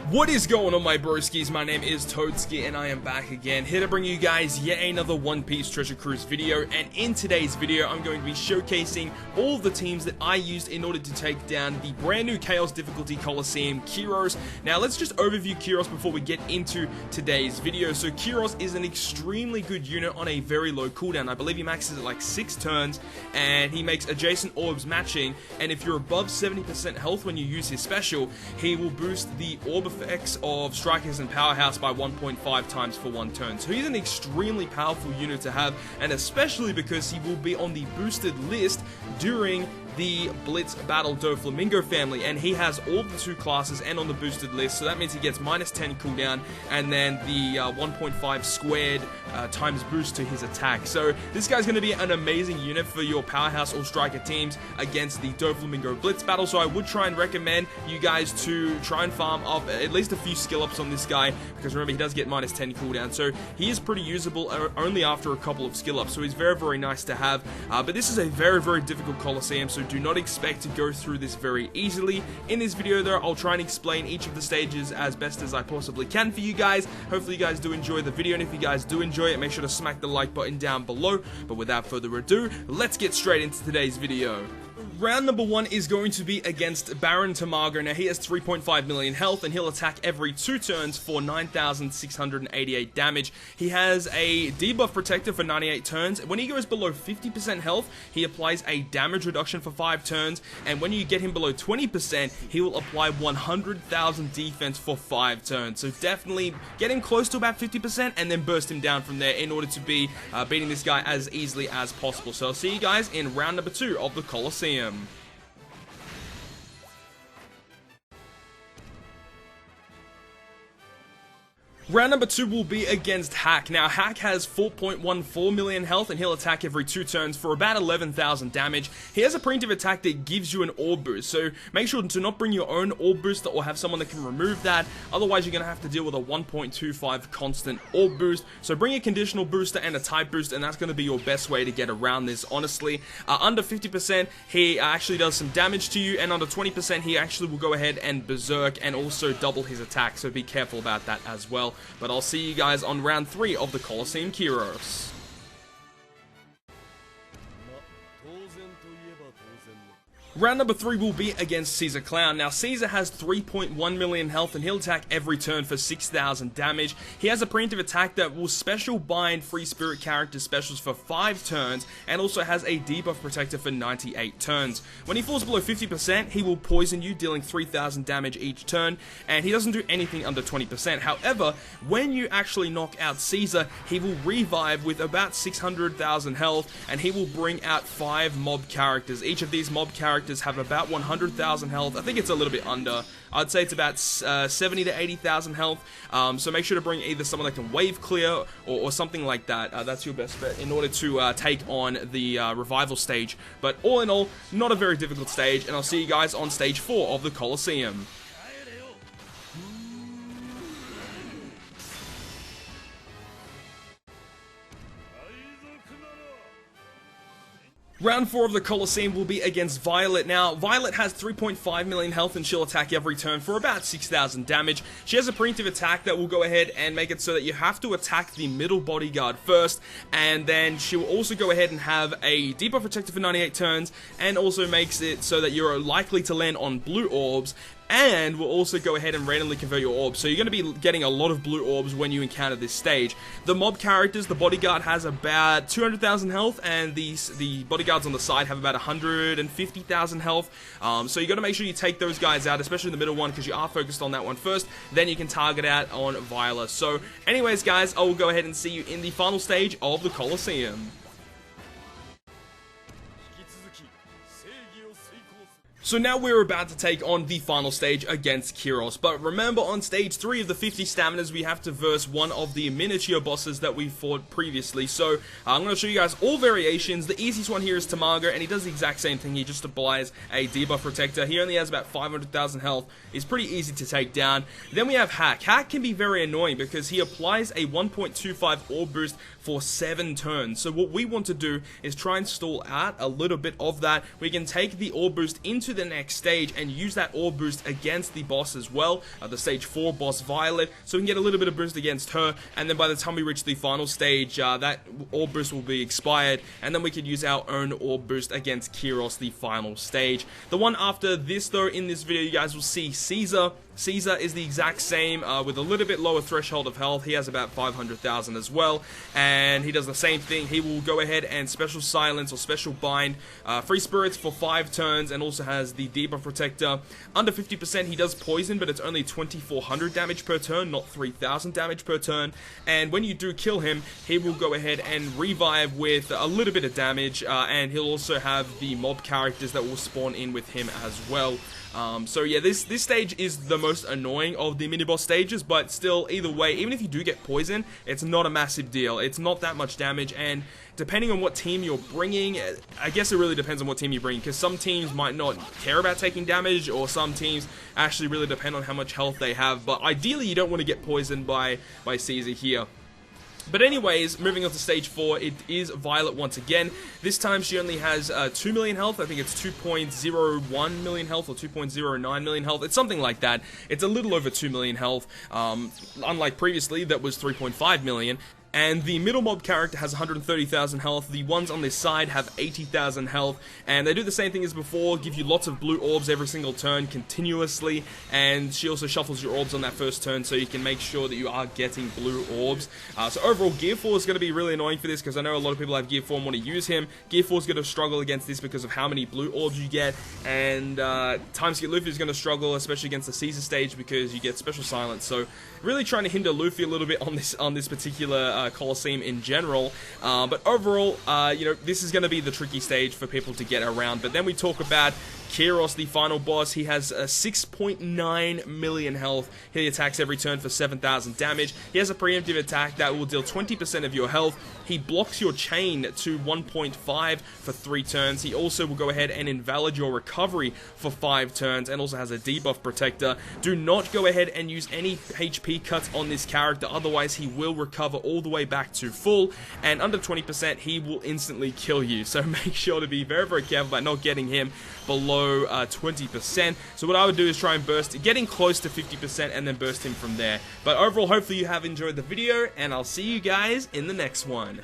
What is going on, my broskiis? My name is Toadski and I am back again, here to bring you guys yet another One Piece Treasure Cruise video. And in today's video I'm going to be showcasing all of the teams that I used in order to take down the brand new Chaos difficulty Coliseum Kyros. Now let's just overview Kyros before we get into today's video. So Kyros is an extremely good unit on a very low cooldown. I believe he maxes at like 6 turns and he makes adjacent orbs matching, and if you're above 70% health when you use his special, he will boost the orb effects of Strikers and Powerhouse by 1.5 times for 1 turn. So he's an extremely powerful unit to have, and especially because he will be on the boosted list during the Blitz Battle Doflamingo family, and he has all of the 2 classes and on the boosted list, so that means he gets minus 10 cooldown and then the 1.5 squared times boost to his attack. So this guy's going to be an amazing unit for your Powerhouse or Striker teams against the Doflamingo Blitz Battle, so I would try and recommend you guys to try and farm up at least a few skill ups on this guy, because remember, he does get minus 10 cooldown, so he is pretty usable only after a couple of skill ups, so he's very, very nice to have. But this is a very, very difficult Coliseum, so do not expect to go through this very easily. In this video though, I'll try and explain each of the stages as best as I possibly can for you guys. Hopefully you guys do enjoy the video, and if you guys do enjoy it, make sure to smack the like button down below. But without further ado, let's get straight into today's video. Round number 1 is going to be against Baron Tomago. Now he has 3.5 million health and he'll attack every 2 turns for 9,688 damage. He has a debuff protector for 98 turns. When he goes below 50% health, he applies a damage reduction for 5 turns, and when you get him below 20%, he will apply 100,000 defense for 5 turns. So definitely get him close to about 50% and then burst him down from there in order to be beating this guy as easily as possible. So I'll see you guys in round number 2 of the Coliseum. Round number 2 will be against Hack. Now, Hack has 4.14 million health and he'll attack every 2 turns for about 11,000 damage. He has a preemptive attack that gives you an orb boost, so make sure to not bring your own orb booster or have someone that can remove that. Otherwise, you're going to have to deal with a 1.25 constant orb boost. So bring a conditional booster and a type boost, and that's going to be your best way to get around this, honestly. Under 50%, he actually does some damage to you, and under 20%, he actually will go ahead and berserk and also double his attack, so be careful about that as well. But I'll see you guys on round 3 of the Coliseum Kyros. Round number 3 will be against Caesar Clown. Now, Caesar has 3.1 million health and he'll attack every turn for 6,000 damage. He has a preemptive attack that will special bind free spirit character specials for 5 turns, and also has a debuff protector for 98 turns. When he falls below 50%, he will poison you, dealing 3,000 damage each turn, and he doesn't do anything under 20%. However, when you actually knock out Caesar, he will revive with about 600,000 health, and he will bring out 5 mob characters. Each of these mob characters have about 100,000 health. I think it's a little bit under. I'd say it's about 70 to 80,000 health. So make sure to bring either someone that can wave clear or something like that. That's your best bet in order to take on the revival stage. But all in all, not a very difficult stage, and I'll see you guys on stage 4 of the Coliseum. Round 4 of the Coliseum will be against Violet. Now, Violet has 3.5 million health and she'll attack every turn for about 6,000 damage. She has a preemptive attack that will go ahead and make it so that you have to attack the middle bodyguard first, and then she will also go ahead and have a debuff protector for 98 turns, and also makes it so that you're likely to land on blue orbs, and will also go ahead and randomly convert your orbs. So you're going to be getting a lot of blue orbs when you encounter this stage. The mob characters, the bodyguard has about 200,000 health, and the bodyguards on the side have about 150,000 health. So you got to make sure you take those guys out, especially the middle one, because you are focused on that one first. Then you can target out on Viola. So anyways, guys, I will go ahead and see you in the final stage of the Coliseum. So now we're about to take on the final stage against Kyros, but remember, on stage 3 of the 50 staminas we have to verse one of the miniature bosses that we fought previously. So I'm going to show you guys all variations. The easiest one here is Tomago, and he does the exact same thing. He just applies a debuff protector. He only has about 500,000 health. He's pretty easy to take down. Then we have Hack. Hack can be very annoying because he applies a 1.25 orb boost for 7 turns. So what we want to do is try and stall out a little bit of that. We can take the orb boost into the next stage and use that orb boost against the boss as well, the stage 4 boss Violet, so we can get a little bit of boost against her, and then by the time we reach the final stage, that orb boost will be expired, and then we could use our own orb boost against Kyros, the final stage. The one after this though, in this video, you guys will see Caesar. Caesar is the exact same, with a little bit lower threshold of health. He has about 500,000 as well, and he does the same thing. He will go ahead and special silence or special bind free spirits for 5 turns, and also has the debuff protector. Under 50% he does poison, but it's only 2400 damage per turn, not 3000 damage per turn. And when you do kill him, he will go ahead and revive with a little bit of damage, and he'll also have the mob characters that will spawn in with him as well. So yeah, this stage is the most annoying of the mini-boss stages, but still, either way, even if you do get poison, it's not a massive deal. It's not that much damage, and depending on what team you're bringing, I guess it really depends on what team you bring, because some teams might not care about taking damage, or some teams actually really depend on how much health they have, but ideally you don't want to get poisoned by Caesar here. But anyways, moving on to stage 4, it is Violet once again. This time she only has 2 million health. I think it's 2.01 million health or 2.09 million health. It's something like that. It's a little over 2 million health, unlike previously that was 3.5 million. And the middle mob character has 130,000 health, the ones on this side have 80,000 health, and they do the same thing as before, give you lots of blue orbs every single turn continuously, and she also shuffles your orbs on that first turn so you can make sure that you are getting blue orbs. So overall, Gear 4 is going to be really annoying for this, because I know a lot of people have Gear 4 and want to use him. Gear 4 is going to struggle against this because of how many blue orbs you get, and Timeskip Luffy is going to struggle, especially against the Caesar stage, because you get special silence. So really trying to hinder Luffy a little bit on this particular Coliseum in general, but overall, you know, this is going to be the tricky stage for people to get around. But then we talk about Kyros, the final boss. He has 6.9 million health. He attacks every turn for 7,000 damage. He has a preemptive attack that will deal 20% of your health. He blocks your chain to 1.5 for 3 turns. He also will go ahead and invalid your recovery for 5 turns, and also has a debuff protector. Do not go ahead and use any HP cuts on this character, otherwise he will recover all the way back to full, and under 20% he will instantly kill you. So make sure to be very, very careful about not getting him below 20%. So what I would do is try and burst, getting close to 50%, and then burst him from there. But overall, hopefully you have enjoyed the video, and I'll see you guys in the next one.